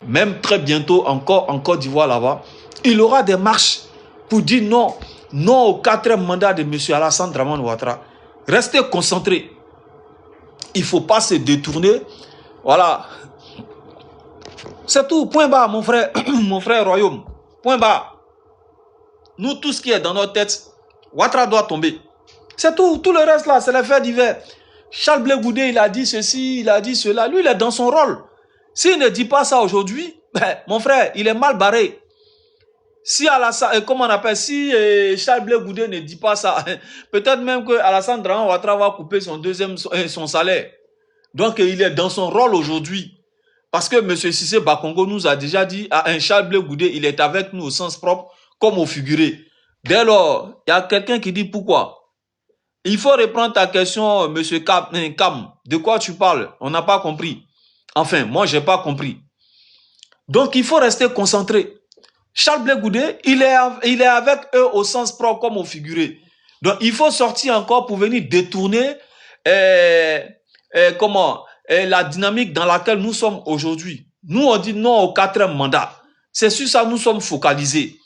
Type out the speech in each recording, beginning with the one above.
même très bientôt encore en Côte d'Ivoire là-bas, il aura des marches pour dire non, non au 4e mandat de M. Alassane Dramane Ouattara. Restez concentrés. Il ne faut pas se détourner. Voilà. C'est tout. Point barre, mon frère, mon frère Royaume. Point barre. Nous, tout ce qui est dans notre tête, Ouattara doit tomber. C'est tout. Tout le reste là, c'est les faits divers. Charles Blé Goudé, il a dit ceci, il a dit cela. Lui, il est dans son rôle. S'il ne dit pas ça aujourd'hui, ben, mon frère, il est mal barré. Si Alassane, comment on appelle, si Charles Blé Goudé ne dit pas ça, peut-être même que Alassane Dramane Ouattara va couper son salaire. Donc, il est dans son rôle aujourd'hui. Parce que M. Cissé Bakongo nous a déjà dit, à un Charles Blé Goudé, il est avec nous au sens propre, comme au figuré. Dès lors, il y a quelqu'un qui dit pourquoi. Il faut reprendre ta question, M. Kam. De quoi tu parles? On n'a pas compris. Enfin, moi, je n'ai pas compris. Donc, il faut rester concentré. Charles Blé Goudé, il est avec eux au sens propre comme au figuré. Donc, il faut sortir encore pour venir détourner la dynamique dans laquelle nous sommes aujourd'hui. Nous, on dit non au 4e mandat. C'est sur ça que nous sommes focalisés.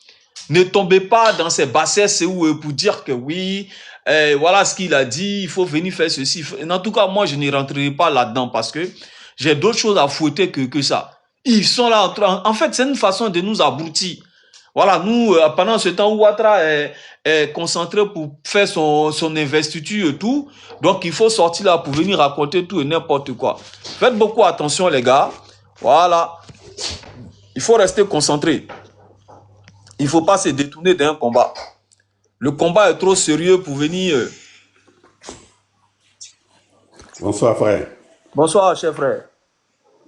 Ne tombez pas dans ces bassesses pour dire que oui, voilà ce qu'il a dit, il faut venir faire ceci. En tout cas, moi, je n'y rentrerai pas là-dedans parce que j'ai d'autres choses à fouetter que ça. Ils sont là en fait, c'est une façon de nous abrutir. Voilà, nous, pendant ce temps où Ouattara est concentré pour faire son investiture et tout, donc il faut sortir là pour venir raconter tout et n'importe quoi. Faites beaucoup attention, les gars. Voilà. Il faut rester concentré. Il ne faut pas se détourner d'un combat. Le combat est trop sérieux pour venir... Bonsoir, frère. Bonsoir, cher frère.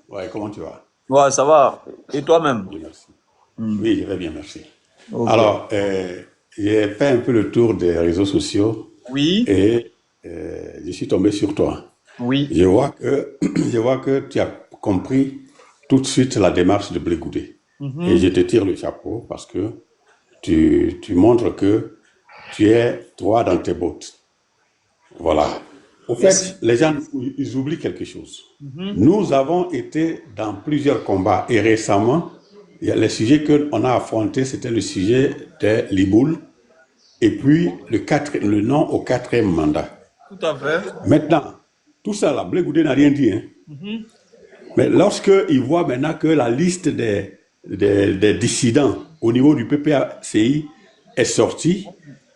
Ouais, comment tu vas? Ouais, ça va. Et toi-même? Oui, merci. Oui, je vais bien, merci. Okay. Alors, j'ai fait un peu le tour des réseaux sociaux. Oui. Et je suis tombé sur toi. Oui. Je vois que tu as compris tout de suite la démarche de Blé Goudé. Et je te tire le chapeau parce que tu montres que tu es droit dans tes bottes. Voilà. Au fait, les gens, ils oublient quelque chose. Nous avons été dans plusieurs combats et récemment, il y a les sujets qu'on a affrontés, c'était le sujet de Liboul et puis le non au 4e mandat. Tout à fait. Maintenant, tout ça là, Blé Goudé n'a rien dit. Hein. Mais lorsqu'il voit maintenant que la liste des dissidents au niveau du PPACI est sortie,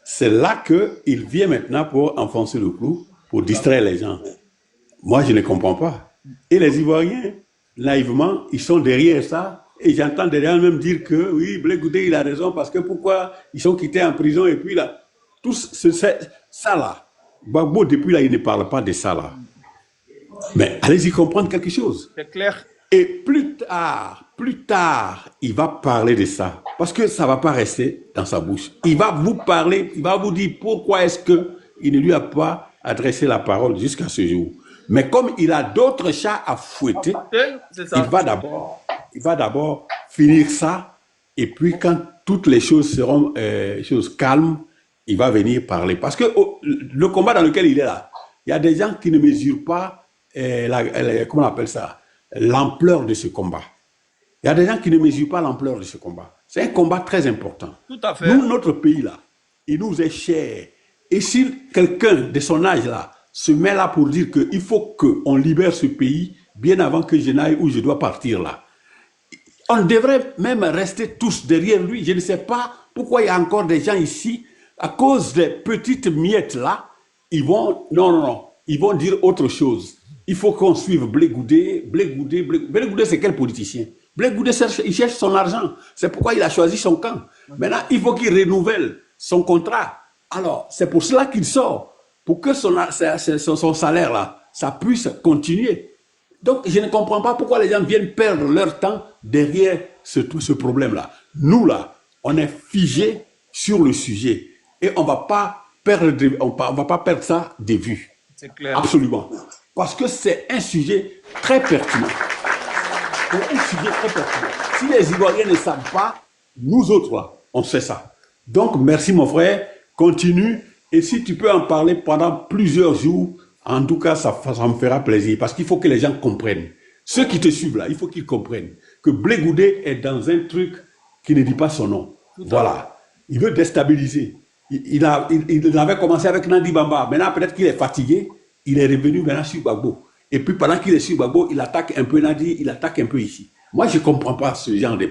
c'est là qu'il vient maintenant pour enfoncer le clou, pour distraire les gens. Moi, je ne comprends pas. Et les Ivoiriens, naïvement, ils sont derrière ça. Et j'entends derrière même dire que oui, Blé Goudé, il a raison parce que pourquoi ils sont quittés en prison et puis là, tout ça là. Gbagbo, depuis là, il ne parle pas de ça là. Mais allez-y comprendre quelque chose. C'est clair. Et plus tard, il va parler de ça. Parce que ça ne va pas rester dans sa bouche. Il va vous parler, il va vous dire pourquoi est-ce qu'il ne lui a pas adressé la parole jusqu'à ce jour. Mais comme il a d'autres chats à fouetter, il va d'abord finir ça. Et puis quand toutes les choses seront calmes, il va venir parler. Parce que le combat dans lequel il est là, il y a des gens qui ne mesurent pas, comment on appelle ça, l'ampleur de ce combat. Il y a des gens qui ne mesurent pas l'ampleur de ce combat. C'est un combat très important. Tout à fait. Nous, notre pays là, il nous est cher. Et si quelqu'un de son âge là se met là pour dire qu'il faut qu'on libère ce pays bien avant que je n'aille où je dois partir là, on devrait même rester tous derrière lui. Je ne sais pas pourquoi il y a encore des gens ici, à cause des petites miettes là, ils vont, non, ils vont dire autre chose. Il faut qu'on suive Blé Goudé. Blé Goudé, c'est quel politicien? Blé Goudé, il cherche son argent. C'est pourquoi il a choisi son camp. Maintenant, il faut qu'il renouvelle son contrat. Alors, c'est pour cela qu'il sort. Pour que son salaire, là, ça puisse continuer. Donc, je ne comprends pas pourquoi les gens viennent perdre leur temps derrière ce problème-là. Nous, là, on est figé sur le sujet. Et on ne va pas perdre ça de vue. C'est clair. Absolument. Parce que c'est un sujet très pertinent. C'est un sujet très pertinent. Si les Ivoiriens ne savent pas, nous autres, là, on sait ça. Donc, merci mon frère. Continue. Et si tu peux en parler pendant plusieurs jours, en tout cas, ça me fera plaisir. Parce qu'il faut que les gens comprennent. Ceux qui te suivent là, il faut qu'ils comprennent que que Blé Goudé est dans un truc qui ne dit pas son nom. Voilà. Il veut déstabiliser. Il avait commencé avec Nandi Bamba. Maintenant, peut-être qu'il est fatigué. Il est revenu maintenant sur Gbagbo. Et puis, pendant qu'il est sur Gbagbo, il attaque un peu Nandi, il attaque un peu ici. Moi, je ne comprends pas ce genre de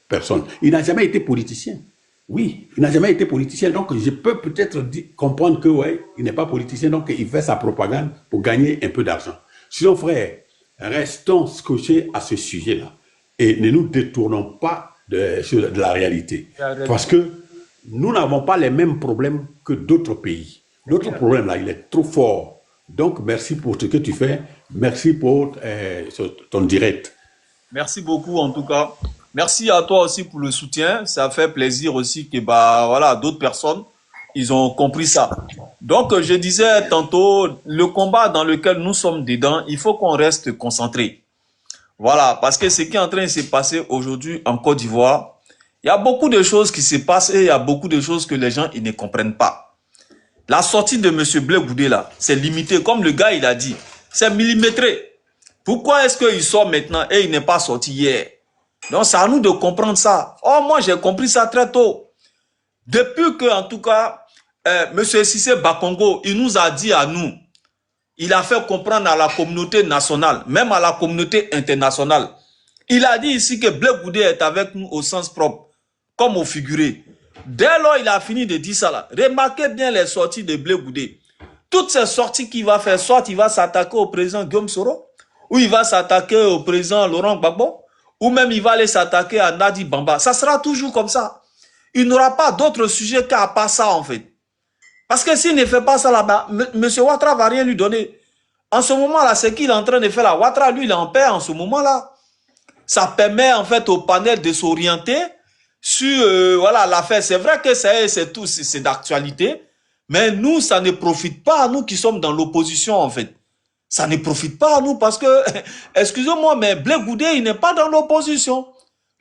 personnes. Il n'a jamais été politicien. Oui, il n'a jamais été politicien. Donc, je peux peut-être comprendre que, ouais, il n'est pas politicien. Donc, il fait sa propagande pour gagner un peu d'argent. Sinon, frère, restons scotchés à ce sujet-là. Et ne nous détournons pas de la réalité. Parce que nous n'avons pas les mêmes problèmes que d'autres pays. Notre problème, là, il est trop fort. Donc, merci pour ce que tu fais. Merci pour ton direct. Merci beaucoup, en tout cas. Merci à toi aussi pour le soutien. Ça fait plaisir aussi que bah, voilà, d'autres personnes, ils ont compris ça. Donc, je disais tantôt, le combat dans lequel nous sommes dedans, il faut qu'on reste concentré. Voilà, parce que ce qui est en train de se passer aujourd'hui en Côte d'Ivoire, il y a beaucoup de choses qui se passent et il y a beaucoup de choses que les gens ils ne comprennent pas. La sortie de M. Blé Goudé, là, c'est limité. Comme le gars, il a dit, c'est millimétré. Pourquoi est-ce qu'il sort maintenant et il n'est pas sorti hier? Donc, c'est à nous de comprendre ça. Oh, moi, j'ai compris ça très tôt. Depuis que, en tout cas, M. Cissé Bakongo, il nous a dit à nous, il a fait comprendre à la communauté nationale, même à la communauté internationale. Il a dit ici que Blé Goudé est avec nous au sens propre, comme au figuré. Dès lors, il a fini de dire ça là. Remarquez bien les sorties de Blé Goudé. Toutes ces sorties qu'il va faire, soit il va s'attaquer au président Guillaume Soro, ou il va s'attaquer au président Laurent Gbagbo, ou même il va aller s'attaquer à Nadi Bamba. Ça sera toujours comme ça. Il n'aura pas d'autre sujet qu'à part ça, en fait. Parce que s'il ne fait pas ça là-bas, M. Ouattara ne va rien lui donner. En ce moment-là, ce qu'il est en train de faire là, Ouattara, lui, il est en paix en ce moment-là. Ça permet, en fait, au panel de s'orienter sur voilà, l'affaire. C'est vrai que c'est tout, c'est d'actualité, mais nous, ça ne profite pas à nous qui sommes dans l'opposition, en fait. Ça ne profite pas à nous parce que, excusez-moi, mais Blé Goudé, il n'est pas dans l'opposition.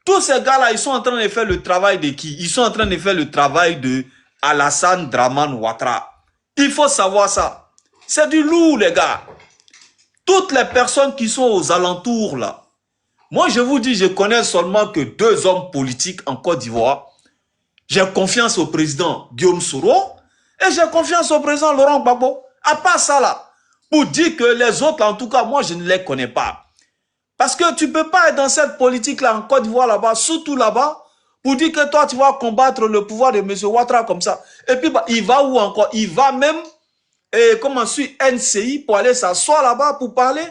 Tous ces gars-là, ils sont en train de faire le travail de qui? Ils sont en train de faire le travail de Alassane Dramane Ouattara. Il faut savoir ça. C'est du lourd, les gars. Toutes les personnes qui sont aux alentours, là. Moi, je vous dis, je connais seulement que 2 hommes politiques en Côte d'Ivoire. J'ai confiance au président Guillaume Soro et j'ai confiance au président Laurent Gbagbo. À part ça, là. Pour dire que les autres, en tout cas, moi, je ne les connais pas. Parce que tu ne peux pas être dans cette politique-là en Côte d'Ivoire, là-bas, surtout là-bas, pour dire que toi, tu vas combattre le pouvoir de M. Ouattara comme ça. Et puis, bah, il va où encore? Il va même, comment sur NCI, pour aller s'asseoir là-bas, pour parler,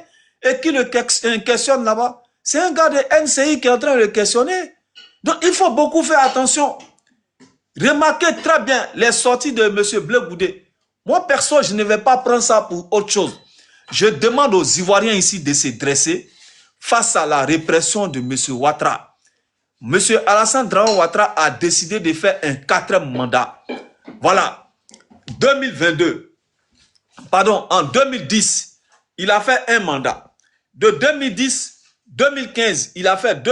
et qui le questionne là-bas. C'est un gars de NCI qui est en train de le questionner. Donc, il faut beaucoup faire attention. Remarquez très bien les sorties de M. Blé Goudé. Moi, perso, je ne vais pas prendre ça pour autre chose. Je demande aux Ivoiriens ici de se dresser face à la répression de M. Ouattara. M. Alassane Dramane Ouattara a décidé de faire un 4e mandat. Voilà. 2022. Pardon, en 2010, il a fait un mandat. De 2015, il a fait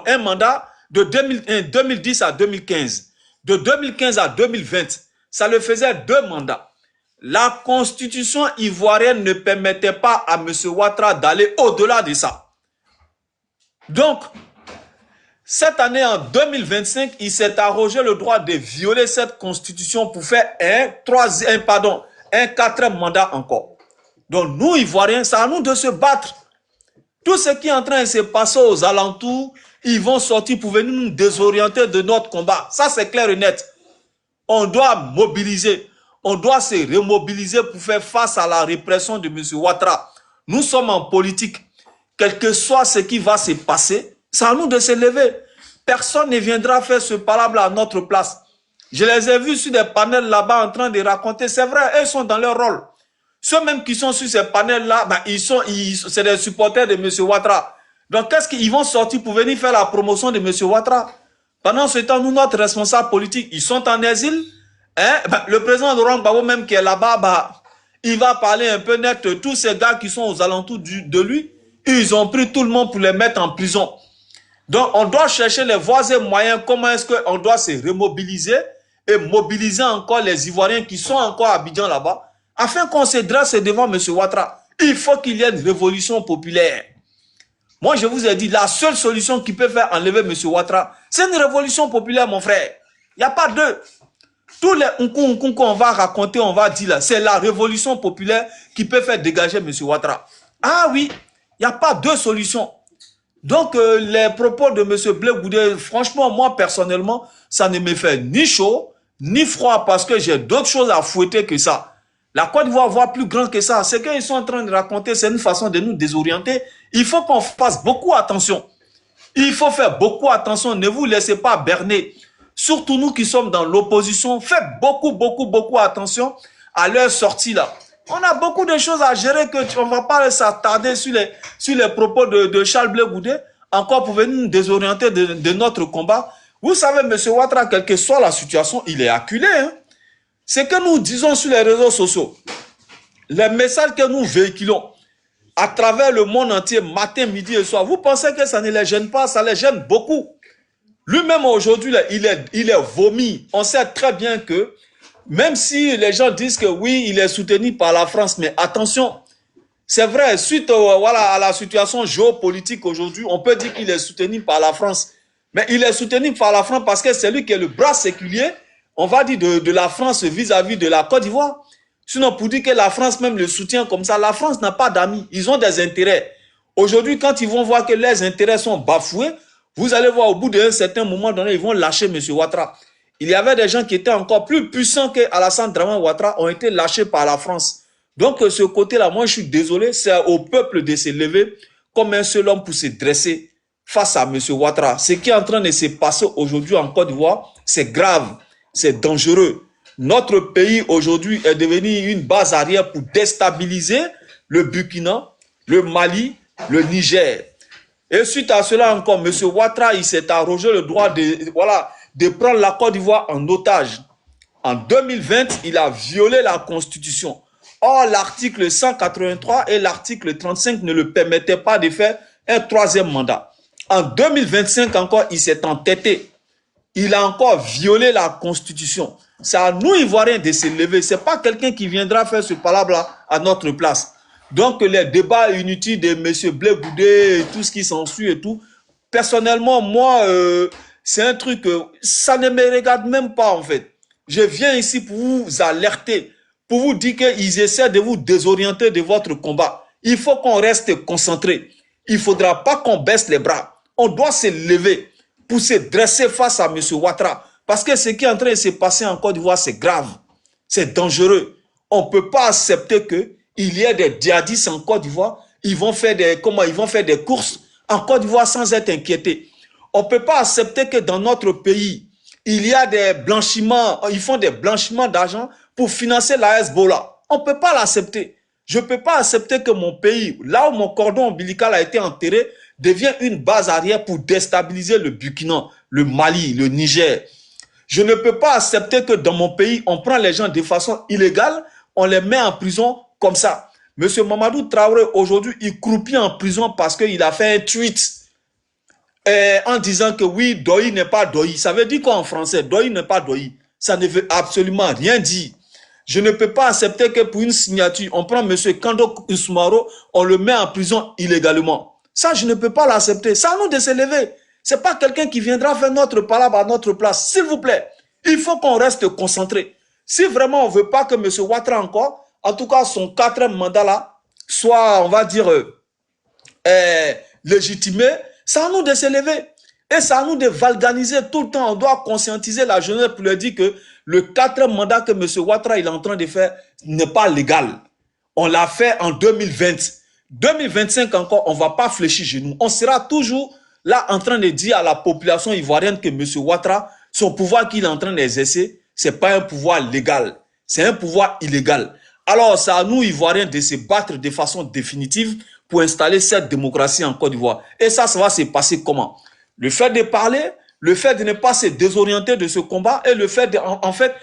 un mandat de 2010 à 2015. De 2015 à 2020, ça le faisait 2 mandats. La constitution ivoirienne ne permettait pas à M. Ouattara d'aller au-delà de ça. Donc, cette année, en 2025, il s'est arrogé le droit de violer cette constitution pour faire un 4e mandat encore. Donc, nous, Ivoiriens, c'est à nous de se battre. Tout ce qui est en train de se passer aux alentours, ils vont sortir pour venir nous désorienter de notre combat. Ça, c'est clair et net. On doit mobiliser. On doit se remobiliser pour faire face à la répression de M. Ouattara. Nous sommes en politique. Quel que soit ce qui va se passer, c'est à nous de se lever. Personne ne viendra faire ce palabre à notre place. Je les ai vus sur des panels là-bas en train de raconter. C'est vrai, eux sont dans leur rôle. Ceux même qui sont sur ces panels-là, ben, c'est des supporters de M. Ouattara. Donc, qu'est-ce qu'ils vont sortir pour venir faire la promotion de M. Ouattara? Pendant ce temps, nous, notre responsable politique, ils sont en exil. Hein? Ben, le président Laurent Gbagbo même qui est là-bas, bah, il va parler un peu net. Tous ces gars qui sont aux alentours de lui, ils ont pris tout le monde pour les mettre en prison. Donc, on doit chercher les voies et moyens. Comment est-ce qu'on doit se remobiliser et mobiliser encore les Ivoiriens qui sont encore à Abidjan là-bas, afin qu'on se dresse devant M. Ouattara. Il faut qu'il y ait une révolution populaire. Moi, je vous ai dit, la seule solution qui peut faire enlever M. Ouattara, c'est une révolution populaire, mon frère. Il n'y a pas deux. Tous les qu'on va raconter, on va dire là, c'est la révolution populaire qui peut faire dégager M. Ouattara. Ah oui, il n'y a pas deux solutions. Donc, les propos de M. Blé Goudé, franchement, moi, personnellement, ça ne me fait ni chaud, ni froid, parce que j'ai d'autres choses à fouetter que ça. La Côte d'Ivoire voit plus grand que ça. Ce qu'ils sont en train de raconter, c'est une façon de nous désorienter. Il faut qu'on fasse beaucoup attention. Il faut faire beaucoup attention. Ne vous laissez pas berner. Surtout nous qui sommes dans l'opposition, faites beaucoup attention à leur sortie là. On a beaucoup de choses à gérer que on ne va pas s'attarder sur les propos de Charles Blé Goudé, encore pour venir nous désorienter de notre combat. Vous savez, M. Ouattara, quelle que soit la situation, il est acculé. Hein? Ce que nous disons sur les réseaux sociaux, les messages que nous véhiculons à travers le monde entier, matin, midi et soir, vous pensez que ça ne les gêne pas? Ça les gêne beaucoup. Lui-même aujourd'hui, il est vomi. On sait très bien que, même si les gens disent que oui, il est soutenu par la France, mais attention, c'est vrai, suite à la situation géopolitique aujourd'hui, on peut dire qu'il est soutenu par la France. Mais il est soutenu par la France parce que c'est lui qui est le bras séculier, on va dire, de la France vis-à-vis de la Côte d'Ivoire. Sinon, pour dire que la France même le soutient comme ça, la France n'a pas d'amis. Ils ont des intérêts. Aujourd'hui, quand ils vont voir que leurs intérêts sont bafoués, vous allez voir au bout d'un certain moment donné, ils vont lâcher M. Ouattara. Il y avait des gens qui étaient encore plus puissants qu'Alassane Draman Ouattara, ont été lâchés par la France. Donc, ce côté-là, moi, je suis désolé, c'est au peuple de se lever comme un seul homme pour se dresser face à M. Ouattara. Ce qui est en train de se passer aujourd'hui en Côte d'Ivoire, c'est grave, c'est dangereux. Notre pays aujourd'hui est devenu une base arrière pour déstabiliser le Burkina, le Mali, le Niger. Et suite à cela encore, M. Ouattara, il s'est arrogé le droit de prendre la Côte d'Ivoire en otage. En 2020, il a violé la Constitution. Or, l'article 183 et l'article 35 ne le permettaient pas de faire un troisième mandat. En 2025 encore, il s'est entêté. Il a encore violé la Constitution. C'est à nous, Ivoiriens, de se lever. Ce n'est pas quelqu'un qui viendra faire ce palabre à notre place. Donc, les débats inutiles de M. Blé Goudé et tout ce qui s'ensuit et tout, personnellement, moi, c'est un truc, ça ne me regarde même pas, en fait. Je viens ici pour vous alerter, pour vous dire qu'ils essaient de vous désorienter de votre combat. Il faut qu'on reste concentré. Il ne faudra pas qu'on baisse les bras. On doit se lever pour se dresser face à M. Ouattara. Parce que ce qui est en train de se passer en Côte d'Ivoire, c'est grave. C'est dangereux. On ne peut pas accepter qu'il y ait des djihadistes en Côte d'Ivoire. Ils vont faire des courses en Côte d'Ivoire sans être inquiétés. On ne peut pas accepter que dans notre pays, il y a des blanchiments, ils font des blanchiments d'argent pour financer la Hezbollah. On ne peut pas l'accepter. Je ne peux pas accepter que mon pays, là où mon cordon ombilical a été enterré, devienne une base arrière pour déstabiliser le Burkina, le Mali, le Niger. Je ne peux pas accepter que dans mon pays, on prend les gens de façon illégale, on les met en prison comme ça. Monsieur Mamadou Traoré, aujourd'hui, il croupit en prison parce qu'il a fait un tweet en disant que oui, Doi n'est pas Doi. Ça veut dire quoi en français? Doi n'est pas Doi. Ça ne veut absolument rien dire. Je ne peux pas accepter que pour une signature, on prend M. Kando Ousmaro, on le met en prison illégalement. Ça, je ne peux pas l'accepter. C'est à nous de se lever. Ce n'est pas quelqu'un qui viendra faire notre palabre à notre place. S'il vous plaît, il faut qu'on reste concentré. Si vraiment on ne veut pas que M. Ouattara encore, en tout cas son 4e mandat là, soit, on va dire, légitimé, c'est à nous de se lever. Et c'est à nous de valganiser tout le temps. On doit conscientiser la jeunesse pour leur dire que le 4e mandat que M. Ouattara est en train de faire n'est pas légal. On l'a fait en 2020. 2025 encore, on ne va pas fléchir chez nous. On sera toujours là en train de dire à la population ivoirienne que M. Ouattara, son pouvoir qu'il est en train d'exercer, ce n'est pas un pouvoir légal. C'est un pouvoir illégal. Alors, c'est à nous, Ivoiriens, de se battre de façon définitive pour installer cette démocratie en Côte d'Ivoire. Et ça va se passer comment? Le fait de parler, le fait de ne pas se désorienter de ce combat et le fait, en fait,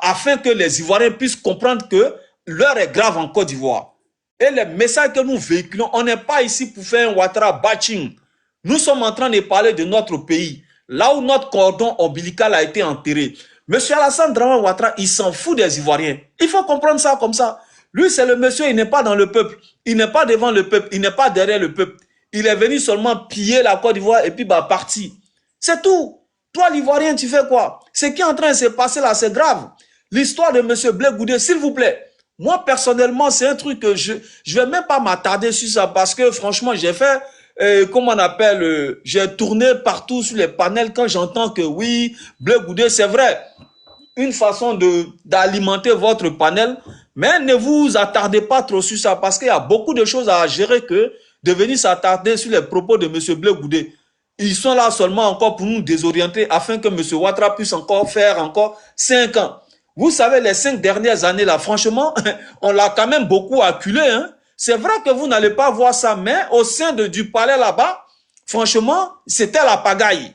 afin que les Ivoiriens puissent comprendre que l'heure est grave en Côte d'Ivoire. Et les messages que nous véhiculons, on n'est pas ici pour faire un Ouattara bashing. Nous sommes en train de parler de notre pays, là où notre cordon ombilical a été enterré. Monsieur Alassane Draman Ouattara, il s'en fout des Ivoiriens. Il faut comprendre ça comme ça. Lui, c'est le monsieur, il n'est pas dans le peuple. Il n'est pas devant le peuple. Il n'est pas derrière le peuple. Il est venu seulement piller la Côte d'Ivoire et puis bah, parti. C'est tout. Toi, l'Ivoirien, tu fais quoi? Ce qui est en train de se passer là, c'est grave. L'histoire de M. Blé Goudé, s'il vous plaît. Moi, personnellement, c'est un truc que je vais même pas m'attarder sur ça parce que franchement, j'ai fait, comment on appelle, j'ai tourné partout sur les panels quand j'entends que oui, Blé Goudé, c'est vrai. Une façon d'alimenter votre panel, mais ne vous attardez pas trop sur ça parce qu'il y a beaucoup de choses à gérer que de venir s'attarder sur les propos de M. Blé Goudé. Ils sont là seulement encore pour nous désorienter afin que M. Ouattara puisse encore faire encore 5 ans. Vous savez, les 5 dernières années là, franchement, on l'a quand même beaucoup acculé. Hein? C'est vrai que vous n'allez pas voir ça, mais au sein du palais là-bas, franchement, c'était la pagaille.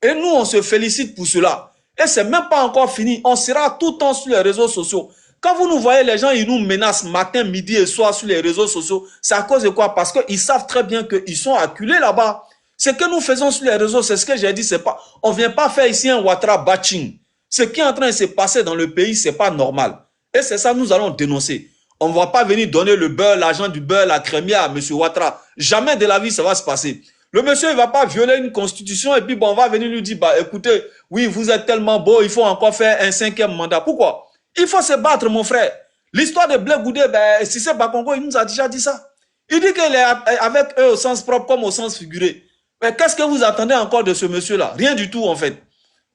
Et nous, on se félicite pour cela. Et c'est même pas encore fini. On sera tout le temps sur les réseaux sociaux. Quand vous nous voyez, les gens, ils nous menacent matin, midi et soir sur les réseaux sociaux. C'est à cause de quoi? Parce qu'ils savent très bien qu'ils sont acculés là-bas. Ce que nous faisons sur les réseaux, c'est ce que j'ai dit, c'est pas, on vient pas faire ici un Ouattara batching. Ce qui est en train de se passer dans le pays, c'est pas normal. Et c'est ça, nous allons dénoncer. On ne va pas venir donner le beurre, l'argent du beurre, la crémière à M. Ouattara. Jamais de la vie, ça va se passer. Le monsieur, il ne va pas violer une constitution et puis bon, on va venir lui dire, bah, écoutez, oui, vous êtes tellement beau, il faut encore faire un 5e mandat. Pourquoi? Il faut se battre, mon frère. L'histoire de Blé Goudé, ben, Cissé Bakongo, il nous a déjà dit ça. Il dit qu'il est avec eux au sens propre comme au sens figuré. Mais qu'est-ce que vous attendez encore de ce monsieur-là? Rien du tout, en fait.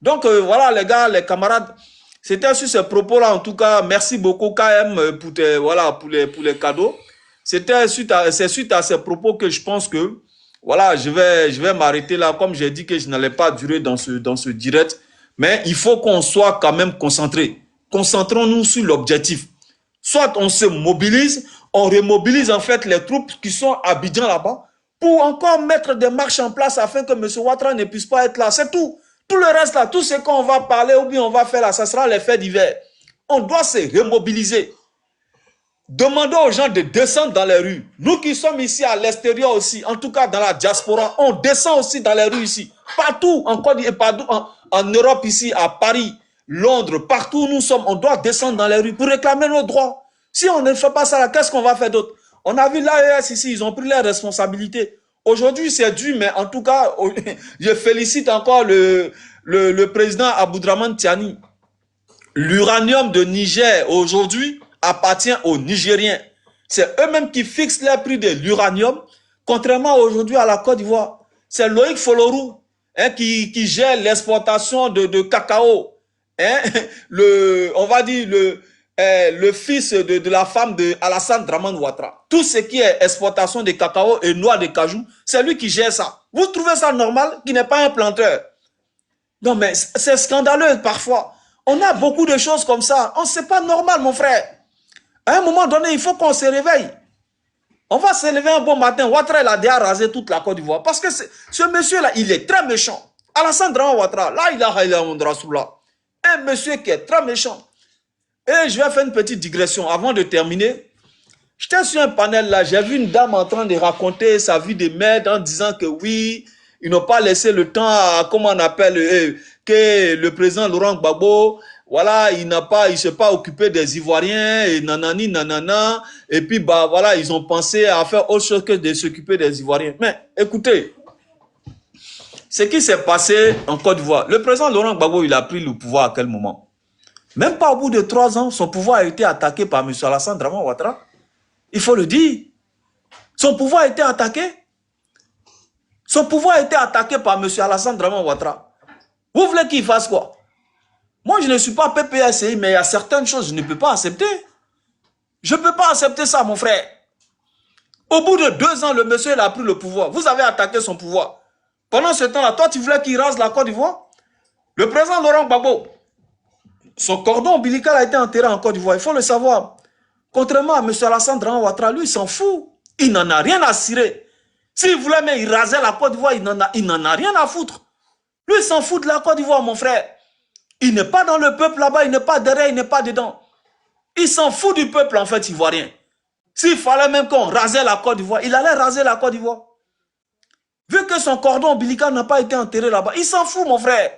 Donc, voilà, les gars, les camarades, c'était sur ces propos-là, en tout cas, merci beaucoup, KM, pour, voilà, pour les cadeaux. C'est suite à ces propos que je pense que, voilà, je vais m'arrêter là. Comme j'ai dit que je n'allais pas durer dans ce direct. Mais il faut qu'on soit quand même concentré. Concentrons-nous sur l'objectif. Soit on se mobilise, on remobilise en fait les troupes qui sont à Abidjan là-bas pour encore mettre des marches en place afin que M. Ouattara ne puisse pas être là. C'est tout. Tout le reste là, tout ce qu'on va parler ou bien on va faire là, ça sera les faits divers. On doit se remobiliser. Demandons aux gens de descendre dans les rues. Nous qui sommes ici à l'extérieur aussi, en tout cas dans la diaspora, on descend aussi dans les rues ici. Partout, en Europe ici, à Paris, Londres, partout où nous sommes, on doit descendre dans les rues pour réclamer nos droits. Si on ne fait pas ça, qu'est-ce qu'on va faire d'autre? On a vu l'AES ici, ils ont pris leurs responsabilités. Aujourd'hui, c'est dur, mais en tout cas, je félicite encore le président Aboudraman Tiani. L'uranium de Niger, aujourd'hui, appartient aux Nigériens. C'est eux-mêmes qui fixent les prix de l'uranium, contrairement aujourd'hui à la Côte d'Ivoire. C'est Loïc Folorou hein, qui gère l'exportation de cacao. Hein, on va dire le fils de la femme de Alassane Dramane Ouattara. Tout ce qui est exportation de cacao et noix de cajou, c'est lui qui gère ça. Vous trouvez ça normal qu'il n'est pas un planteur? Non, mais c'est scandaleux parfois. On a beaucoup de choses comme ça. C'est pas normal, mon frère. À un moment donné, il faut qu'on se réveille. On va se lever un bon matin. Ouattara, il a déjà rasé toute la Côte d'Ivoire. Parce que ce monsieur-là, il est très méchant. Alassane Dramane Ouattara, là, il a un monsieur qui est très méchant. Et je vais faire une petite digression avant de terminer. J'étais sur un panel là, j'ai vu une dame en train de raconter sa vie de merde en disant que oui, ils n'ont pas laissé le temps à, comment on appelle, que le président Laurent Gbagbo, voilà, il ne s'est pas occupé des Ivoiriens, et nanani, nanana, et puis bah voilà, ils ont pensé à faire autre chose que de s'occuper des Ivoiriens. Mais écoutez, ce qui s'est passé en Côte d'Ivoire, le président Laurent Gbagbo, il a pris le pouvoir à quel moment? Même pas au bout de 3 ans, son pouvoir a été attaqué par M. Alassane Dramane Ouattara. Il faut le dire. Son pouvoir a été attaqué. Son pouvoir a été attaqué par M. Alassane Dramane Ouattara. Vous voulez qu'il fasse quoi? Moi, je ne suis pas PPSI, mais il y a certaines choses que je ne peux pas accepter. Je ne peux pas accepter ça, mon frère. Au bout de 2 ans, le monsieur il a pris le pouvoir. Vous avez attaqué son pouvoir. Pendant ce temps-là, toi, tu voulais qu'il rase la Côte d'Ivoire? Le président Laurent Gbagbo, son cordon ombilical a été enterré en Côte d'Ivoire. Il faut le savoir. Contrairement à M. Alassane Dramane Ouattara, lui, il s'en fout. Il n'en a rien à cirer. S'il voulait même il rasait la Côte d'Ivoire, il n'en a rien à foutre. Lui, il s'en fout de la Côte d'Ivoire, mon frère. Il n'est pas dans le peuple là-bas, il n'est pas derrière, il n'est pas dedans. Il s'en fout du peuple, en fait, ivoirien. S'il fallait même qu'on rasait la Côte d'Ivoire, il allait raser la Côte d'Ivoire. Vu que son cordon ombilical n'a pas été enterré là-bas, il s'en fout, mon frère.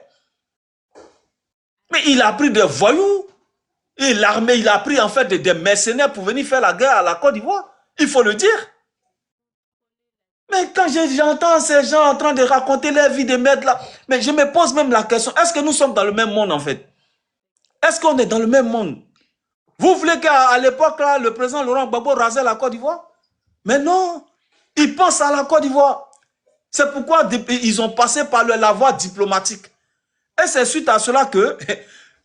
Mais il a pris des voyous. Et l'armée, il a pris en fait des mercenaires pour venir faire la guerre à la Côte d'Ivoire. Il faut le dire. Mais quand j'entends ces gens en train de raconter leur vie de merde là, mais je me pose même la question, est-ce que nous sommes dans le même monde en fait? Est-ce qu'on est dans le même monde? Vous voulez qu'à l'époque là, le président Laurent Gbagbo rasait la Côte d'Ivoire? Mais non, il pense à la Côte d'Ivoire. C'est pourquoi ils ont passé par la voie diplomatique. Et c'est suite à cela que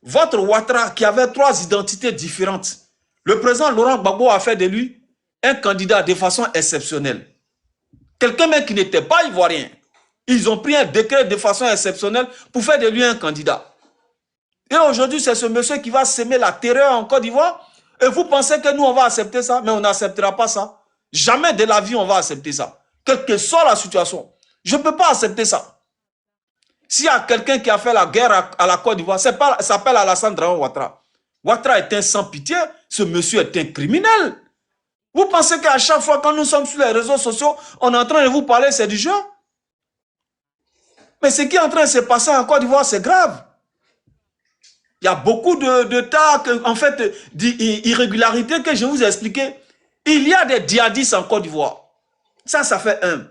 votre Ouattara, qui avait 3 identités différentes, le président Laurent Gbagbo a fait de lui un candidat de façon exceptionnelle. Quelqu'un même qui n'était pas ivoirien. Ils ont pris un décret de façon exceptionnelle pour faire de lui un candidat. Et aujourd'hui, c'est ce monsieur qui va semer la terreur en Côte d'Ivoire. Et vous pensez que nous, on va accepter ça? Mais on n'acceptera pas ça. Jamais de la vie, on va accepter ça. Quelle que soit la situation. Je ne peux pas accepter ça. S'il y a quelqu'un qui a fait la guerre à la Côte d'Ivoire, ça s'appelle Alassane Dramane Ouattara. Ouattara est un sans pitié. Ce monsieur est un criminel. Vous pensez qu'à chaque fois quand nous sommes sur les réseaux sociaux, on est en train de vous parler, c'est du jeu? Mais ce qui est en train de se passer en Côte d'Ivoire, c'est grave. Il y a beaucoup de tas, en fait, d'irrégularités que je vous ai expliqué. Il y a des djihadistes en Côte d'Ivoire. Ça fait un.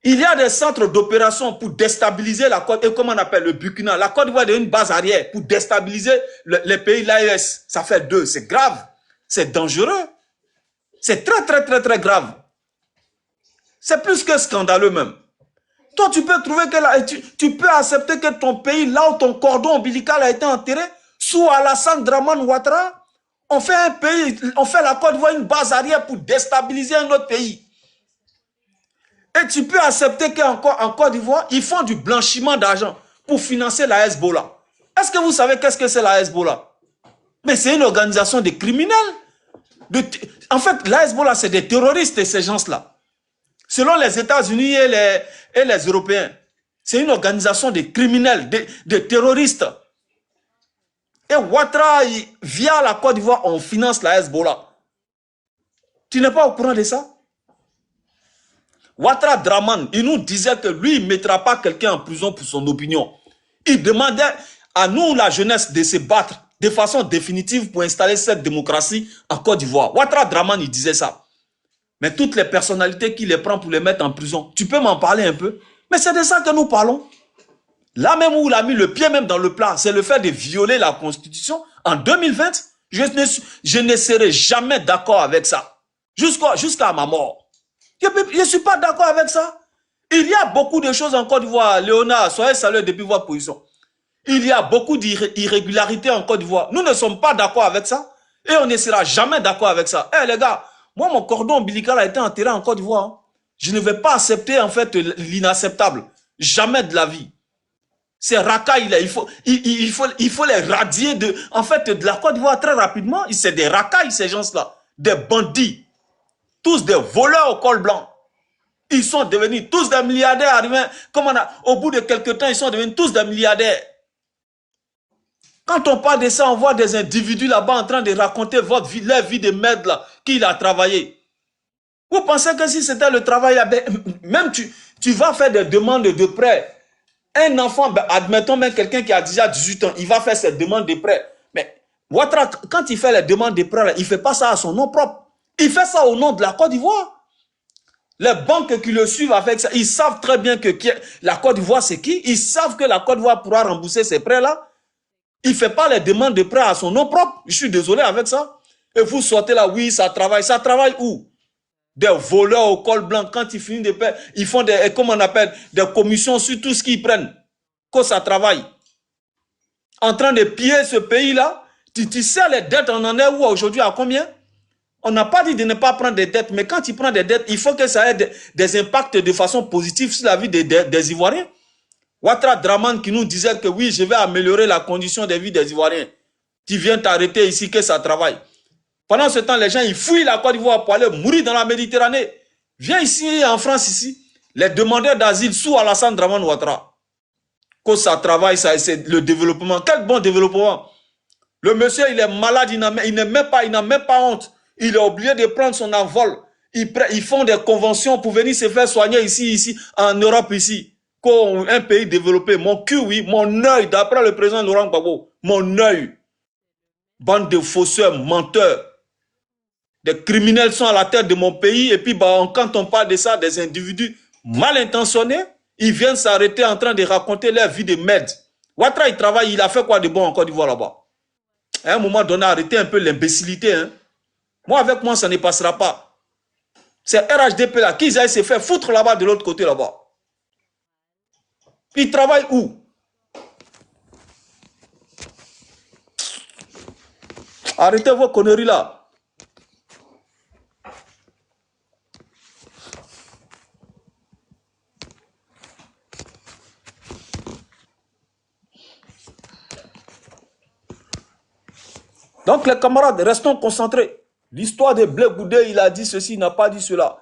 Il y a des centres d'opération pour déstabiliser la Côte, et comment on appelle le Burkina. La Côte d'Ivoire est une base arrière pour déstabiliser les pays de l'AES. Ça fait 2. C'est grave. C'est dangereux. C'est très grave. C'est plus que scandaleux même. Toi, tu peux trouver que tu peux accepter que ton pays, là où ton cordon ombilical a été enterré, sous Alassane Dramane Ouattara, on fait un pays, on fait la Côte d'Ivoire une base arrière pour déstabiliser un autre pays. Et tu peux accepter qu'en Côte d'Ivoire, ils font du blanchiment d'argent pour financer la Hezbollah. Est-ce que vous savez qu'est-ce que c'est la Hezbollah? Mais c'est une organisation de criminels. En fait, la Hezbollah, c'est des terroristes, ces gens-là. Selon les États-Unis et les Européens, c'est une organisation de criminels, de terroristes. Et Ouattara, via la Côte d'Ivoire, on finance la Hezbollah. Tu n'es pas au courant de ça? Ouattara Dramane, il nous disait que lui, il ne mettra pas quelqu'un en prison pour son opinion. Il demandait à nous, la jeunesse, de se battre de façon définitive pour installer cette démocratie en Côte d'Ivoire. Ouattara Dramane, il disait ça. Mais toutes les personnalités qui les prend pour les mettre en prison, tu peux m'en parler un peu? Mais c'est de ça que nous parlons. Là même où il a mis le pied même dans le plat, c'est le fait de violer la Constitution. En 2020, je ne serai jamais d'accord avec ça. Jusqu'à ma mort. Je ne suis pas d'accord avec ça. Il y a beaucoup de choses en Côte d'Ivoire. Léonard, soyez salués depuis votre position. Il y a beaucoup d'irrégularités en Côte d'Ivoire. Nous ne sommes pas d'accord avec ça. Et on ne sera jamais d'accord avec ça. Eh les gars, moi mon cordon ombilical a été enterré en Côte d'Ivoire. Je ne vais pas accepter en fait l'inacceptable. Jamais de la vie. Ces racailles là, il faut les radier de la Côte d'Ivoire très rapidement. C'est des racailles ces gens-là. Des bandits. Tous des voleurs au col blanc. Ils sont devenus tous des milliardaires. Au bout de quelques temps, ils sont devenus tous des milliardaires. Quand on parle de ça, on voit des individus là-bas en train de raconter leur vie de merde là, qu'il a travaillé. Vous pensez que si c'était le travail, même tu vas faire des demandes de prêt. Un enfant, admettons même quelqu'un qui a déjà 18 ans, il va faire cette demande de prêt. Mais Ouattara, quand il fait les demandes de prêt, là, il ne fait pas ça à son nom propre. Il fait ça au nom de la Côte d'Ivoire. Les banques qui le suivent avec ça, ils savent très bien que la Côte d'Ivoire, c'est qui? Ils savent que la Côte d'Ivoire pourra rembourser ces prêts-là. Il ne fait pas les demandes de prêt à son nom propre. Je suis désolé avec ça. Et vous sortez là, oui, ça travaille. Ça travaille où? Des voleurs au col blanc, quand ils finissent de payer, ils font comment on appelle, des commissions sur tout ce qu'ils prennent. Que ça travaille. En train de piller ce pays-là, tu sais les dettes, on en est où aujourd'hui, à combien? On n'a pas dit de ne pas prendre des dettes, mais quand tu prends des dettes, il faut que ça ait des impacts de façon positive sur la vie des Ivoiriens. Ouattara Dramane qui nous disait que oui, je vais améliorer la condition de vie des Ivoiriens. Tu viens t'arrêter ici que ça travaille. Pendant ce temps, les gens, ils fouillent la Côte d'Ivoire pour aller mourir dans la Méditerranée. Viens ici, en France, ici, les demandeurs d'asile sous Alassane Dramane Ouattara. Que ça travaille, ça, c'est le développement. Quel bon développement. Le monsieur, il est malade, il n'a même pas honte. Il est obligé de prendre son envol. Ils font des conventions pour venir se faire soigner ici, en Europe, ici. Comme un pays développé. Mon cul, oui, mon œil, d'après le président Laurent Gbagbo, mon œil. Bande de fausseurs, menteurs. Des criminels sont à la tête de mon pays et puis bah, quand on parle de ça, des individus mal intentionnés, ils viennent s'arrêter en train de raconter leur vie de merde. Ouattara, il travaille, il a fait quoi de bon en Côte d'Ivoire là-bas? À un moment donné, arrêtez un peu l'imbécilité. Hein. Moi, avec moi, ça ne passera pas. C'est RHDP là, qu'ils aillent se faire foutre là-bas de l'autre côté là-bas. Ils travaillent où? Arrêtez vos conneries là. Donc les camarades, restons concentrés. L'histoire de Blé Goudé, il a dit ceci, il n'a pas dit cela.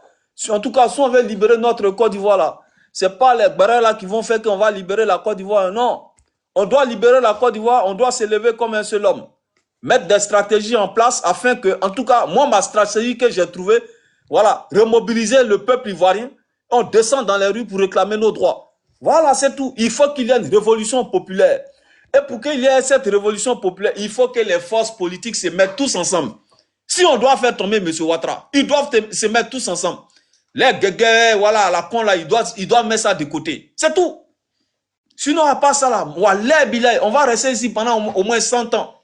En tout cas, si on veut libérer notre Côte d'Ivoire là, ce n'est pas les barres là qui vont faire qu'on va libérer la Côte d'Ivoire. Non. On doit libérer la Côte d'Ivoire, on doit se lever comme un seul homme. Mettre des stratégies en place afin que, en tout cas, moi, ma stratégie que j'ai trouvée, voilà, remobiliser le peuple ivoirien. On descend dans les rues pour réclamer nos droits. Voilà, c'est tout. Il faut qu'il y ait une révolution populaire. Et pour qu'il y ait cette révolution populaire, il faut que les forces politiques se mettent tous ensemble. Si on doit faire tomber M. Ouattara, ils doivent se mettre tous ensemble. Les guégués, voilà, la con là, ils doivent mettre ça de côté. C'est tout. Sinon, à part ça là, on va rester ici pendant au moins 100 ans.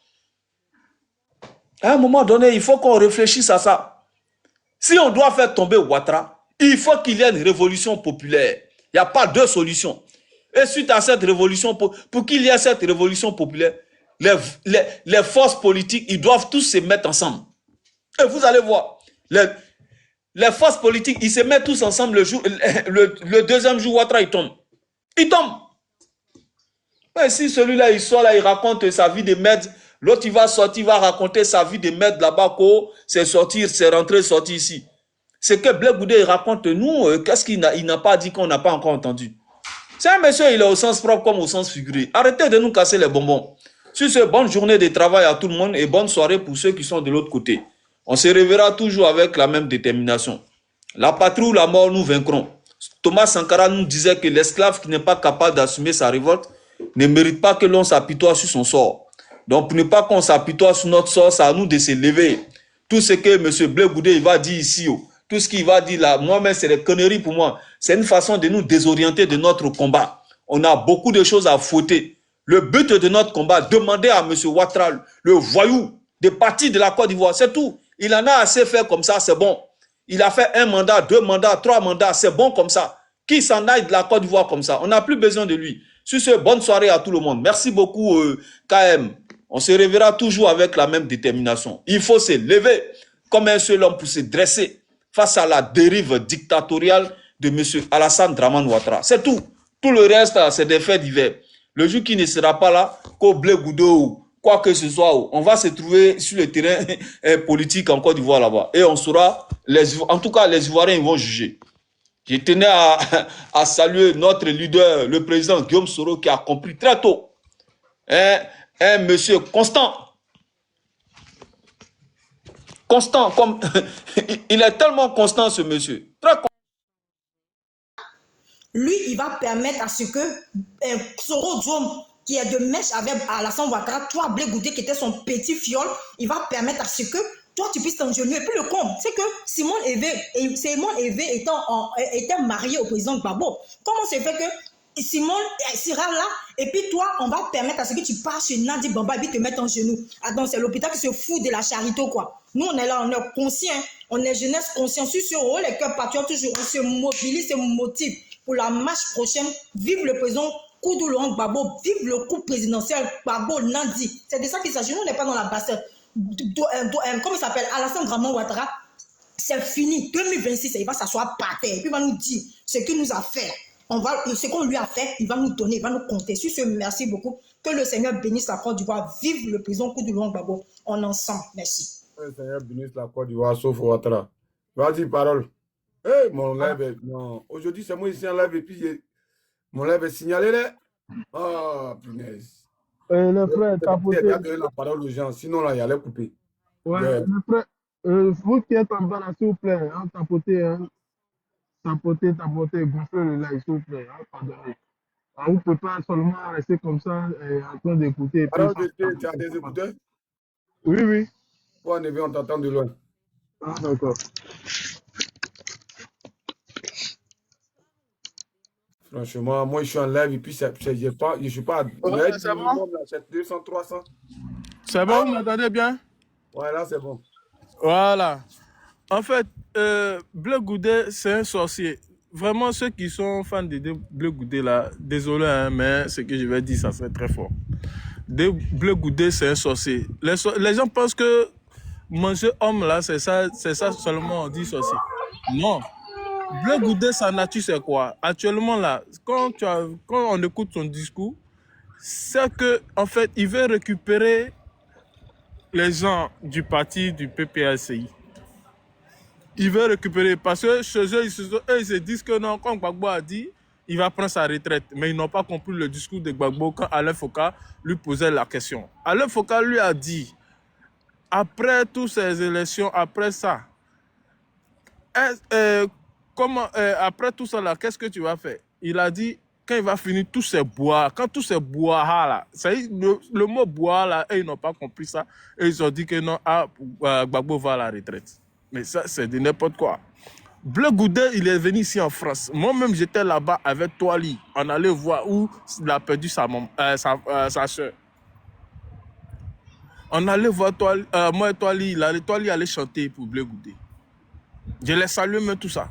À un moment donné, il faut qu'on réfléchisse à ça. Si on doit faire tomber Ouattara, il faut qu'il y ait une révolution populaire. Il n'y a pas deux solutions. Et suite à cette révolution, pour qu'il y ait cette révolution populaire, les forces politiques, ils doivent tous se mettre ensemble. Et vous allez voir, les forces politiques, ils se mettent tous ensemble le deuxième jour, Ouattara, il tombe. Il tombe. Et si celui-là, il sort là, il raconte sa vie de merde, l'autre, il va sortir, il va raconter sa vie de merde là-bas, c'est sortir, c'est rentrer, sortir ici. C'est que Blé Goudé, il raconte, nous, qu'est-ce qu'il n'a pas dit qu'on n'a pas encore entendu. C'est un monsieur, il est au sens propre comme au sens figuré. Arrêtez de nous casser les bonbons. Sur ce, bonne journée de travail à tout le monde et bonne soirée pour ceux qui sont de l'autre côté. On se reverra toujours avec la même détermination. La patrie ou la mort, nous vaincrons. Thomas Sankara nous disait que l'esclave qui n'est pas capable d'assumer sa révolte ne mérite pas que l'on s'apitoie sur son sort. Donc, pour ne pas qu'on s'apitoie sur notre sort, c'est à nous de se lever. Tout ce que M. Blé Goudé il va dire ici, tout ce qu'il va dire là, moi-même, c'est des conneries pour moi. C'est une façon de nous désorienter de notre combat. On a beaucoup de choses à fouetter. Le but de notre combat, demander à M. Ouattara, le voyou, de partir de la Côte d'Ivoire, c'est tout. Il en a assez fait comme ça, c'est bon. Il a fait 1 mandat, 2 mandats, 3 mandats, c'est bon comme ça. Qu'il s'en aille de la Côte d'Ivoire comme ça. On n'a plus besoin de lui. Sur ce, bonne soirée à tout le monde. Merci beaucoup, KM. On se reverra toujours avec la même détermination. Il faut se lever comme un seul homme pour se dresser face à la dérive dictatoriale de M. Alassane Dramane Ouattara. C'est tout. Tout le reste, c'est des faits divers. Le jour qui ne sera pas là, qu'au Blé Goudé ou quoi que ce soit, on va se trouver sur le terrain politique en Côte d'Ivoire là-bas. Et on saura, en tout cas, les Ivoiriens ils vont juger. Je tenais à saluer notre leader, le président Guillaume Soro, qui a compris très tôt. Un monsieur constant. Constant, comme il est tellement constant ce monsieur. Très constant. Lui, il va permettre à ce que Soro Diom, qui est de mèche avec Alassane Ouattara, toi, Blé Goudé, qui était son petit fiole, il va permettre à ce que toi, tu puisses t'engenouiller. Et puis le comble, c'est que Simon Evé était marié au président Gbagbo. Comment c'est fait que Simon sera là, et puis toi, on va permettre à ce que tu pars chez Nadi Bamba et puis te mettre en genou. Attends, c'est l'hôpital qui se fout de la charité, quoi. Nous, on est là, on est conscients, on est jeunesse consciente. Sur ce haut, les cœurs patriotes, toujours, on se mobilise, se motive pour la marche prochaine. Vive le président Koudou Laurent Gbagbo, vive le coup présidentiel Gbagbo Nadi. C'est de ça qu'il s'agit. Nous, on n'est pas dans la bassette. Comment il s'appelle, Alassane Dramane Ouattara, c'est fini. 2026, il va s'asseoir par terre et puis il va nous dire ce qu'il nous a fait. Ce qu'on lui a fait, il va nous donner, il va nous compter. Sur ce, merci beaucoup. Que le Seigneur bénisse la Côte d'Ivoire. Vive le président Koudou Laurent Gbagbo. On ensemble. Merci. Que le Seigneur bénisse la Côte d'Ivoire, sauf Ouattara. Vas-y, parole. Hey, mon live, non. Aujourd'hui, c'est moi ici en live et puis mon live est signalé là. Ah, punaise. Le frère, tapoter. Il a donné la parole aux gens, sinon là, il allait couper. Ouais, le frère, vous qui êtes en bas là, s'il vous plaît, hein, tapoter, gonfler le live, s'il vous plaît, hein, pardonnez. Vous ne pouvez pas seulement rester comme ça, en train d'écouter. Alors, tu as des écouteurs? Oui, oui. Pour enlever, on t'entend de loin. Ah, d'accord. Franchement, moi, je suis en live et puis je suis pas. Ouais, Le c'est bon? minimum, là, c'est 200, 300. C'est bon, vous m'entendez bien? Ouais, là, c'est bon. Voilà. En fait, Bleu Goudet, c'est un sorcier. Vraiment, ceux qui sont fans de Bleu Goudet, là, désolé, hein, mais ce que je vais dire, ça serait très fort. Bleu Goudet, c'est un sorcier. Les gens pensent que manger homme, là, c'est ça seulement on dit sorcier. Non. Bleu Goudet, sa nature, c'est quoi? Actuellement, là, quand on écoute son discours, c'est que, en fait, il veut récupérer les gens du parti du PPACI. Il veut récupérer parce que chez eux, ils se disent que non, quand Gbagbo a dit, il va prendre sa retraite. Mais ils n'ont pas compris le discours de Gbagbo quand Alain Foka lui posait la question. Alain Foka lui a dit, après toutes ces élections, après ça, après tout ça là, qu'est-ce que tu vas faire? Il a dit, quand il va finir tous ces bois, quand tous ces bois là, le mot bois là, et ils n'ont pas compris ça, et ils ont dit que non, Gbagbo va à la retraite. Mais ça, c'est de n'importe quoi. Bleu Goudet, il est venu ici en France. Moi-même, j'étais là-bas avec Toali. On allait voir où il a perdu sa soeur. On allait voir Toali, moi et Toali, Toali allait chanter pour Bleu Goudet. Je les salue, mais tout ça.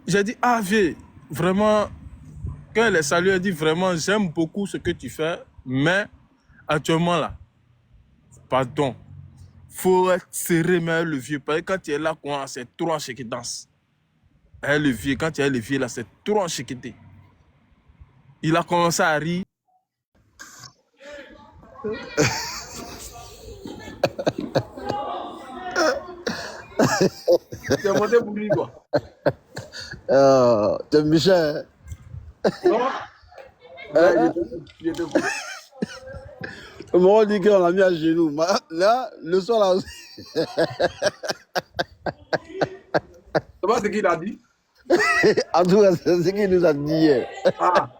J'ai dit, ah vieux, vraiment, quand elle les salue, elle dit vraiment, j'aime beaucoup ce que tu fais, mais actuellement là, pardon, faut être serré, mais le vieux, parce que quand tu es là, c'est trois hanches qui dansent. Et le vieux, quand tu es le vieux là, c'est trois hanches qui t'es. Il a commencé à rire. Tu es monté pour lui, quoi. T'es Michel. Non? Là, il était cool. On dit qu'on l'a mis à genoux. Là, le soir là aussi. Tu vois ce qu'il a dit? En tout cas, c'est ce qu'il nous a dit hier. Ah.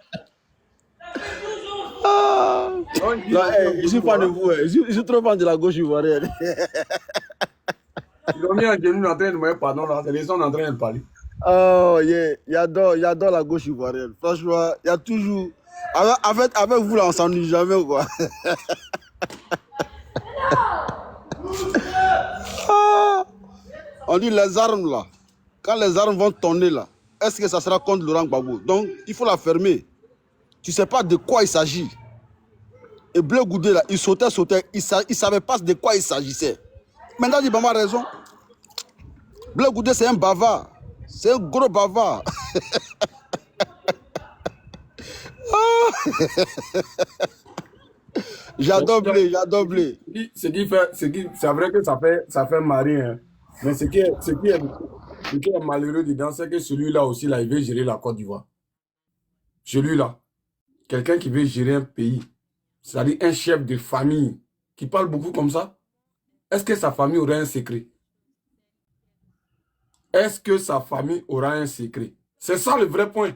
Je suis fan de vous. Je suis trop fan de la gauche ivoirienne. Ils ont mis un genou en train de me pardon là. C'est les gens en train de parler. Oh, yeah. J'adore la gauche ivoirienne. Franchement, il y a toujours. Avec vous là, on s'ennuie jamais quoi. On dit les armes là. Quand les armes vont tourner là, est-ce que ça sera contre Laurent Gbagbo? Donc, il faut la fermer. Tu ne sais pas de quoi il s'agit. Et Bleu Goudet là, il sautait. Il ne savait pas de quoi il s'agissait. Maintenant, il a raison. Bleu Goudet, c'est un bavard. C'est un gros bavard. J'adore Blé. C'est vrai que ça fait marrer. Hein. Mais ce qui est malheureux dedans, c'est que celui-là aussi, là, il veut gérer la Côte d'Ivoire. Celui-là, quelqu'un qui veut gérer un pays, c'est-à-dire un chef de famille qui parle beaucoup comme ça, est-ce que sa famille aurait un secret? Est-ce que sa famille aura un secret? C'est ça le vrai point.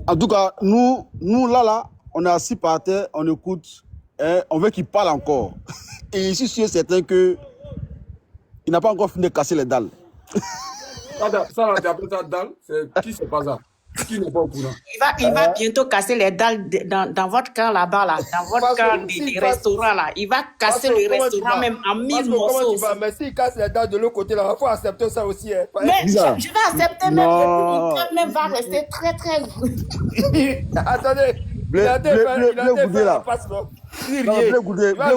En tout cas, nous là, on est assis par terre, on écoute, hein, on veut qu'il parle encore. Et je suis sûr certain qu'il n'a pas encore fini de casser les dalles. Ça, là, tu appelles ça dalle? Qui c'est pas ça? Qui n'est pas au courant? Il va bientôt casser les dalles dans votre camp là-bas, là, dans votre camp des restaurants là. Il va casser le restaurant même en 1000 morceaux. Mais s'il casse les dalles de l'autre côté là, il faut accepter ça aussi. Hein. Mais je vais accepter même. Le même va rester très très. Attendez, il a fait la passe non. Il va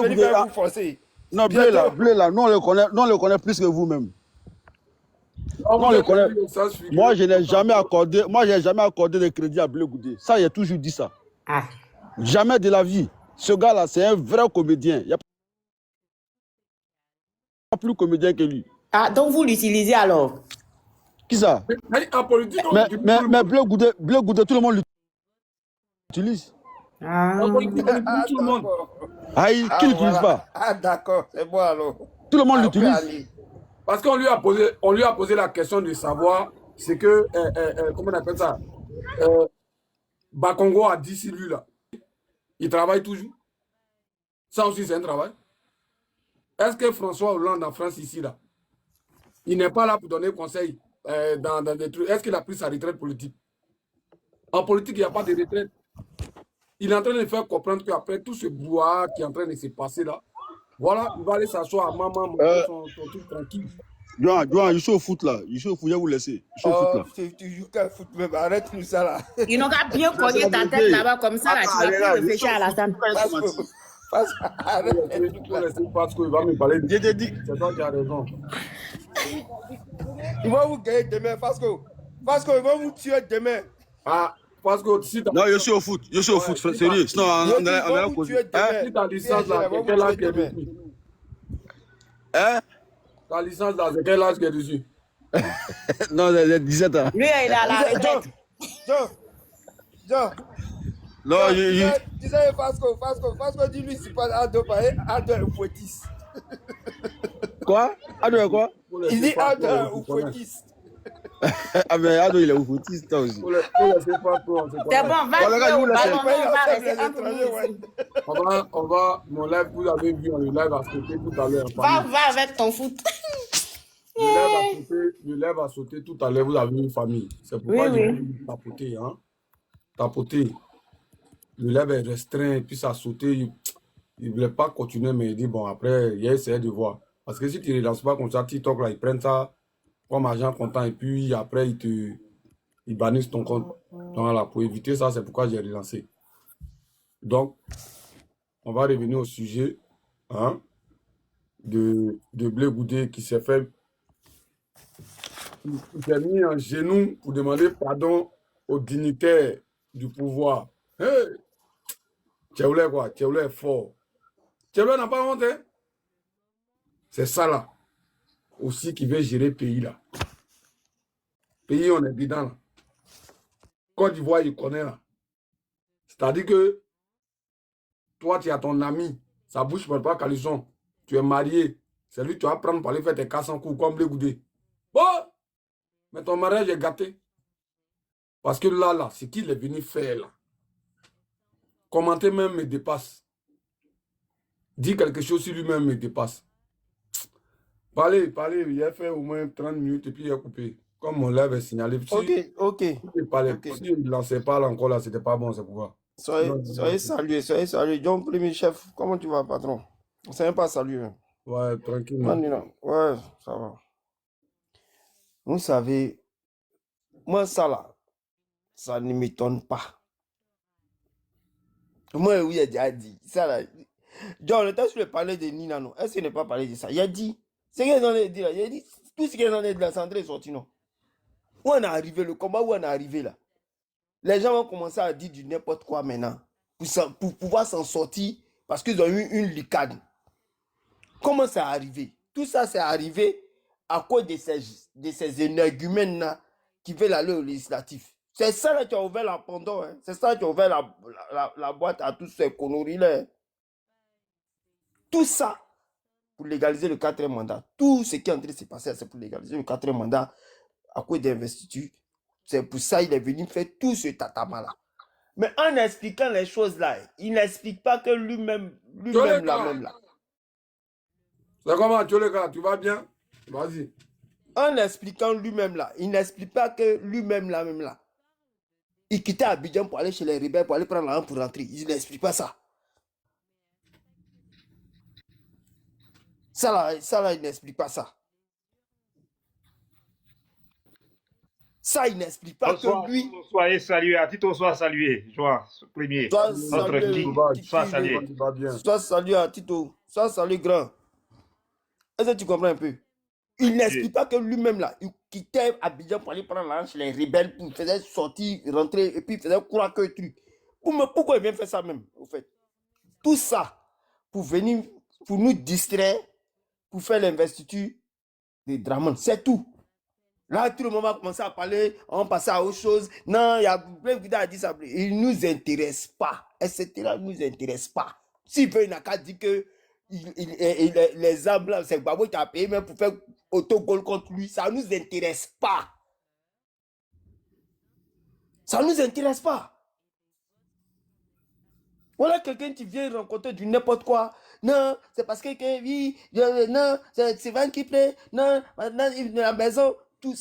venir vous forcer. Non, Blé là, nous on le connaît plus que vous-même. Moi, je n'ai jamais accordé de crédit à Bleu Goudet. Ça, j'ai toujours dit ça. Ah. Jamais de la vie. Ce gars-là, c'est un vrai comédien. Il n'y a pas plus comédien que lui. Ah, donc vous l'utilisez alors? Qui ça? Mais Bleu Goudet, tout le monde l'utilise. Ah. Tout le monde. Qui l'utilise pas? Ah, d'accord, c'est bon alors. Tout le monde l'utilise. Parce qu'on lui a posé la question de savoir ce que, comment on appelle ça, Bakongo a dit sur lui là. Il travaille toujours. Ça aussi, c'est un travail. Est-ce que François Hollande en France ici là, Il n'est pas là pour donner conseil dans des trucs. Est-ce qu'il a pris sa retraite politique? En politique, il n'y a pas de retraite. Il est en train de faire comprendre qu'après tout ce brouhaha qui est en train de se passer là, voilà, il va aller s'asseoir à maman, manger son truc tranquille. Johan, je suis au foot là. Je suis au foot, je vais vous laisser. Je suis au foot là. Tu joues qu'à foot, même arrête-nous ça là. Ils n'ont qu'à bien cogner ta tête là-bas comme ça, là, tu vas plus réfléchir à la scène. Arrête. Parce qu'il va me parler de... Je te dis, C'est toi qui as raison. ils vont vous gagner demain, Fasco, ils vont vous tuer demain. Ah, parce que si t'as... Non, je suis au foot, frère, sérieux. Sinon, on allait causer. Si ta licence là, c'est quel âge qui est dessus? Hein? Ta licence là, c'est quel âge qui est dessus? Non, c'est 17 ans. Lui, il est à la retraite. John. Non, Disais Fasco, dis-lui, c'est pas Ado ou Fouettis. Quoi? Ado quoi? Il dit Ado ou Fouettis. Ah, mais Ado, il est au footiste, toi aussi. C'est bon, va jouer au ballon, on va rester entre nous. On va, mon live, vous avez vu, on le live a sauté tout à l'heure. Va avec ton foot. Le live a sauté tout à l'heure, vous avez une famille. C'est pourquoi Oui, j'ai dit tapoter, hein. Tapoter. Le live est restreint, et puis ça a sauté. Il ne voulait pas continuer, mais il dit, bon, après, il a essayé de voir. Parce que si tu ne relances pas comme ça, TikTok, là, ils prennent ça comme argent comptant, et puis après, ils bannissent ton compte. Donc, voilà, pour éviter ça, c'est pourquoi j'ai relancé. Donc, on va revenir au sujet hein, de Blé Goudé qui s'est fait... Il s'est mis en genou pour demander pardon aux dignitaires du pouvoir. Hey! Tchéoulé quoi, Tchéoulé est fort. Tchéoulé n'a pas honte, hein? C'est ça là. Aussi qui veut gérer le pays là. Pays, on est dedans là. Côte d'Ivoire, il connaît là. C'est-à-dire que toi, tu as ton ami, ça bouge pas calisson. Tu es marié. C'est lui que tu vas prendre pour aller faire tes casses en coups comme Blé Goudé. Bon! Mais ton mariage est gâté. Parce que là, ce qu'il est venu faire là, commenter même me dépasse. Dire quelque chose sur lui-même me dépasse. Parlez, il a fait au moins 30 minutes et puis il a coupé. Comme mon live est signalé. Si, Ok. Si il ne lançait pas là encore là, c'était pas bon, c'est pourquoi. Soyez salués. John, premier chef, comment tu vas, patron? On ne s'est même pas salué. Ouais, tranquille. Ouais, ça va. Vous savez, moi, ça là, ça ne m'étonne pas. Moi, oui, il a déjà dit. Ça là. John, le temps sur le palais de Nina, non. Est-ce qu'il n'est pas parlé de ça? Il a dit. C'est qu'il en a dit là. Il a dit tout ce qu'il en a dit là, Sandré est sorti, non. Où on est arrivé, le combat où on est arrivé là. Les gens vont commencer à dire du n'importe quoi maintenant. Pour pouvoir s'en sortir parce qu'ils ont eu une licade. Comment ça est arrivé? Tout ça, c'est arrivé à cause de ces énergumènes-là qui veulent aller au législatif. C'est ça là qui a ouvert la pendant. Hein. C'est ça qui a ouvert la boîte à tous ces conneries-là. Tout ça pour légaliser le 4e mandat. Tout ce qui est en train de se passer, c'est pour légaliser le 4e mandat à cause des investitures. C'est pour ça qu'il est venu faire tout ce tatama-là. Mais en expliquant les choses là, il n'explique pas que lui-même là. C'est comment, tu vas bien? Vas-y. En expliquant lui-même là, il n'explique pas que lui-même là, il quittait Abidjan pour aller chez les rebelles, pour aller prendre l'argent pour rentrer. Il n'explique pas ça. Ça là, il n'explique pas ça. Ça, il n'explique pas que lui... Soyez salué, à titre soit salué, Joie, premier. Sois salué à Tito, sois salué grand. Est-ce que tu comprends un peu? Il n'explique pas que lui-même là, il quittait Abidjan pour aller prendre l'argent chez les rebelles, pour faire sortir, rentrer, et puis il faisait croire que truc. Pourquoi il vient faire ça même, au fait? Tout ça, pour venir, pour nous distraire, pour faire l'investiture de Draman, c'est tout. Là, tout le monde va commencer à parler, on passe à autre chose. Non, il y a plein de a dit ça. Il ne nous intéresse pas. Etc. Il ne nous intéresse pas. S'il veut, il n'a qu'à dire que les armes là, c'est Gbagbo qui a payé même pour faire autogol contre lui. Ça ne nous intéresse pas. Ça ne nous intéresse pas. Voilà quelqu'un qui vient rencontrer du n'importe quoi. Non, c'est parce que oui, non, c'est Van qui plaît. Non, maintenant, il est à la maison. Tout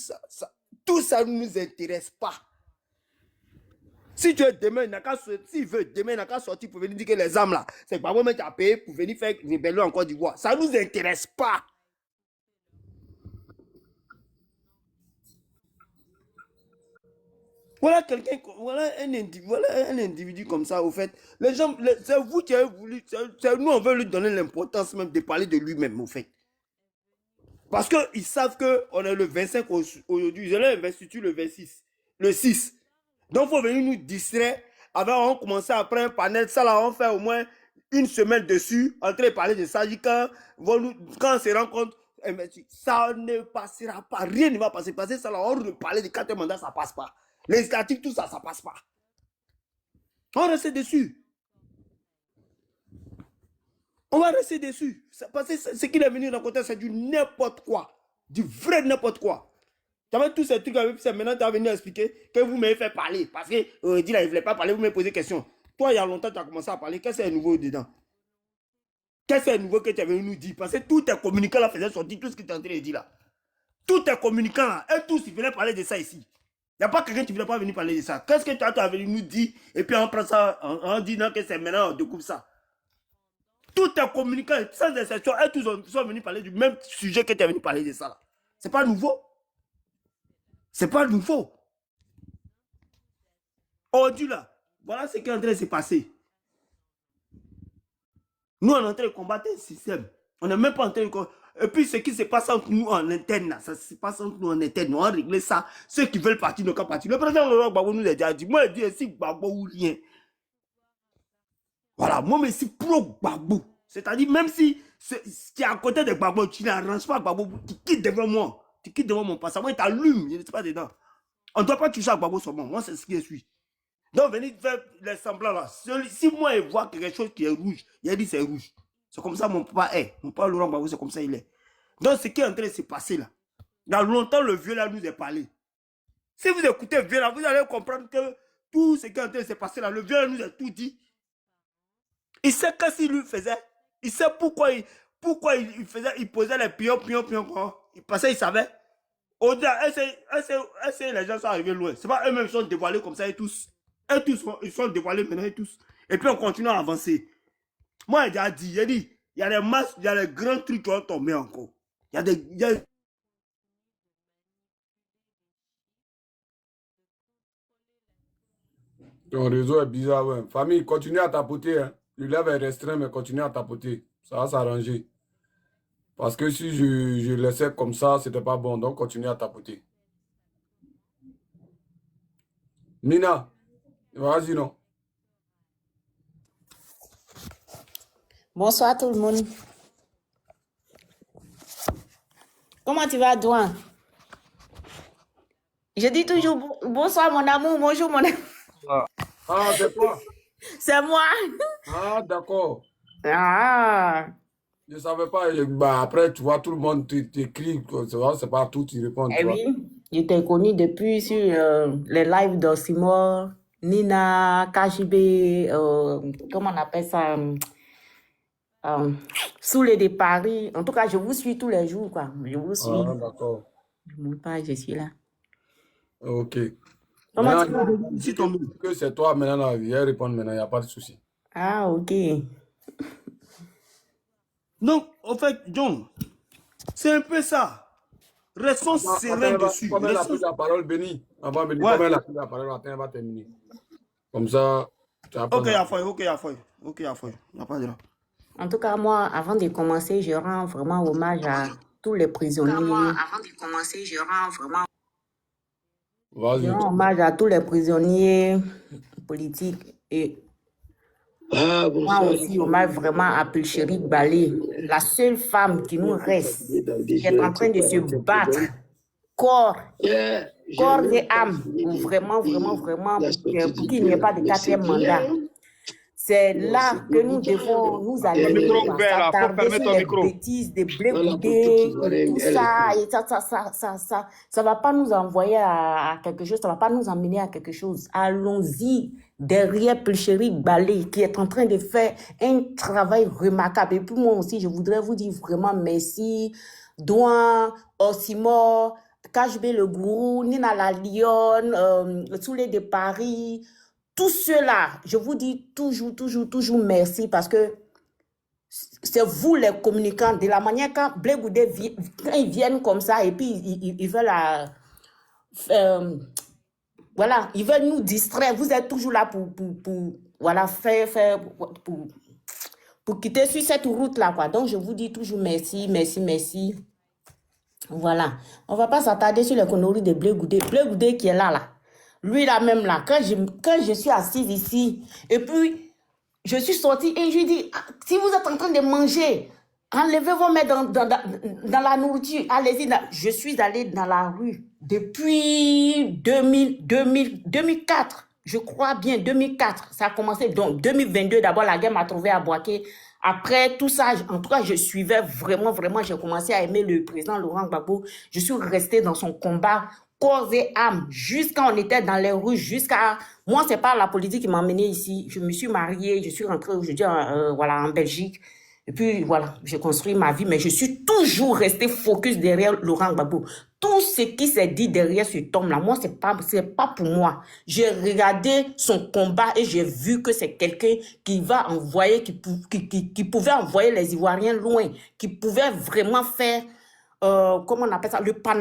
ça ne nous intéresse pas. Si tu es demain, s'il veut, demain, il n'a qu'à sortir pour venir dire que les âmes là, c'est pas moi qui a payé pour venir faire rébellion en Côte d'Ivoire. Ça ne nous intéresse pas. Voilà un individu comme ça, au fait. Les gens, c'est vous qui avez voulu, nous on veut lui donner l'importance même de parler de lui-même, au fait. Parce qu'ils savent qu'on est le 25 aujourd'hui, ils ont l'investiture le 26, le 6. Donc il faut venir nous distraire. Avant, on commençait après un panel, ça là, on fait au moins une semaine dessus, en train de parler de ça. Quand on se rend compte, ça ne passera pas, rien ne va passer. Parce que ça là, on parler de 4 mandats, ça passe pas. Législatif, tout ça, ça passe pas. On reste dessus. On va rester dessus. Parce que ce qu'il est venu raconter, c'est du n'importe quoi. Du vrai n'importe quoi. Tu avais tous ces trucs avec ça. Maintenant, tu as venu expliquer que vous m'avez fait parler. Parce que dit là, il ne voulait pas parler, vous m'avez posé des questions. Toi, il y a longtemps, tu as commencé à parler. Qu'est-ce qui est nouveau dedans? Qu'est-ce qui est nouveau que tu es venu nous dire? Parce que tous tes communicants là faisaient sortir tout ce que tu es en train de dire là. Tous tes communicants là, eux tous, ils venaient parler de ça ici. Il n'y a pas quelqu'un qui ne voulait pas venir parler de ça. Qu'est-ce que toi, tu as venu nous dire? Et puis on prend ça, on dit non, que c'est maintenant, on découvre ça. Tous tes communicants, sans exception, eux tous sont venus parler du même sujet que tu es venu parler de ça là. C'est pas nouveau. C'est pas nouveau. Aujourd'hui là, voilà ce qui est en train de se passer. Nous, on est en train de combattre un système. On n'est même pas en train de... Et puis, ce qui se passe entre nous en interne, là, ça se passe entre nous en interne. On va régler ça. Ceux qui veulent partir n'ont qu'à partir. Le président Laurent Gbagbo nous a déjà dit, moi, je dis ici Gbagbo ou rien. Voilà, moi, mais c'est pro Gbagbo. C'est-à-dire, même si ce qui est à côté de Gbagbo, tu n'arranges pas Gbagbo, tu quittes devant moi. Tu quittes devant mon passage. Moi, tu allumes, je ne suis pas dedans. On ne doit pas toucher à Gbagbo seulement. Moi, c'est ce qui je suis. Donc, venez faire les semblants là. Si moi, je vois quelque chose qui est rouge, il a dit c'est rouge. C'est comme ça mon papa est. Mon papa Laurent Gbagbo, c'est comme ça il est. Donc, ce qui est en train de se passer là, il y a longtemps, le vieux là nous a parlé. Si vous écoutez le vieux là, vous allez comprendre que tout ce qui est en train de se passer là, le vieux là nous a tout dit. Il sait qu'est-ce qu'il lui faisait. Il sait pourquoi il faisait, il posait les pions. Parce qu'il savait. Au-delà, les gens sont arrivés loin. C'est pas eux-mêmes qui sont dévoilés comme ça et tous. Ils sont dévoilés maintenant et tous. Et puis on continue à avancer. Moi, j'ai déjà dit, il y a des masses, il y a des grands trucs qui vont tomber encore. Ton réseau est bizarre, ouais. Famille, continue à tapoter. Hein. Le live est restreint, mais continue à tapoter. Ça va s'arranger. Parce que si je laissais comme ça, c'était pas bon. Donc, continue à tapoter. Nina, vas-y, non. Bonsoir tout le monde. Comment tu vas, Douan? Je dis toujours bonsoir mon amour, bonjour mon amour. Ah, c'est toi. C'est moi. Ah, d'accord. Ah. Je ne savais pas. Bah, après, tu vois, tout le monde t'écrit. C'est pas tout, tu réponds. Eh oui, je t'ai connu depuis sur les lives d'Osimor, Nina, KJB, comment on appelle ça? Soulé de Paris. En tout cas, je vous suis tous les jours, quoi. Je vous suis. Ah, d'accord. Mon père, je suis là. Ok. Comment tu Maintenant, vas? si ton que c'est toi maintenant, là, viens répondre maintenant, il n'y a pas de souci. Ah, ok. Donc, en fait, John, c'est un peu ça. Restons sereins dessus. Comme elle a pris la parole, Béni. Avant Béni, Ouais. comme elle a pris la parole, attends, elle va terminer. Comme ça, tu vas Ok, il y a feuille, ok, il y a feuille. Ok, il y a feuille. Il n'y a pas de là. En tout cas, moi, avant de commencer, je rends vraiment hommage à tous les prisonniers. Avant de commencer, je rends vraiment Vas-y. Je rends hommage à tous les prisonniers politiques et moi aussi, hommage vraiment à Pulchérie Balé, la seule femme qui nous reste, qui est en train de se battre corps et âme pour vraiment, pour qu'il n'y ait pas de 4e mandat. C'est là que nous devons nous Ton aligner, micro quoi. ouvert là, faut S'attarder fermer sur ton les micro. bêtises des Blé Goudé et tout ça. Et ça va pas nous envoyer à quelque chose, ça va pas nous emmener à quelque chose. Allons-y derrière Pelchéri Balé qui est en train de faire un travail remarquable. Et puis moi aussi, je voudrais vous dire vraiment merci. Douan, Osimo, KHB Le Gourou, Nina La Lyon, Soulé de Paris, tous ceux-là, je vous dis toujours merci parce que c'est vous les communicants. De la manière quand Blé Goudé quand ils viennent comme ça et puis ils veulent voilà, ils veulent nous distraire. Vous êtes toujours là pour voilà, pour quitter sur cette route-là, quoi. Donc, je vous dis toujours merci. Voilà. On va pas s'attarder sur les conneries de Blé Goudé. Blé Goudé qui est là. Lui, là même, là. Quand je suis assise ici, et puis, je suis sortie et je lui dis, ah, si vous êtes en train de manger, enlevez vos mains dans la nourriture. Allez-y. Je suis allée dans la rue depuis 2004. Je crois bien, 2004. Ça a commencé. Donc, 2022, d'abord, la guerre m'a trouvé à Boaké. Après tout ça, en tout cas, je suivais vraiment, j'ai commencé à aimer le président Laurent Gbagbo. Je suis restée dans son combat corps et âme, jusqu'à on était dans les rues, moi, c'est pas la politique qui m'a emmenée ici. Je me suis mariée, je suis rentrée aujourd'hui voilà, en Belgique. Et puis, voilà, j'ai construit ma vie, mais je suis toujours restée focus derrière Laurent Gbagbo. Tout ce qui s'est dit derrière ce homme-là, moi, c'est pas pour moi. J'ai regardé son combat et j'ai vu que c'est quelqu'un qui va envoyer, qui pouvait envoyer les Ivoiriens loin, qui pouvait vraiment faire, comment on appelle ça, le Panama.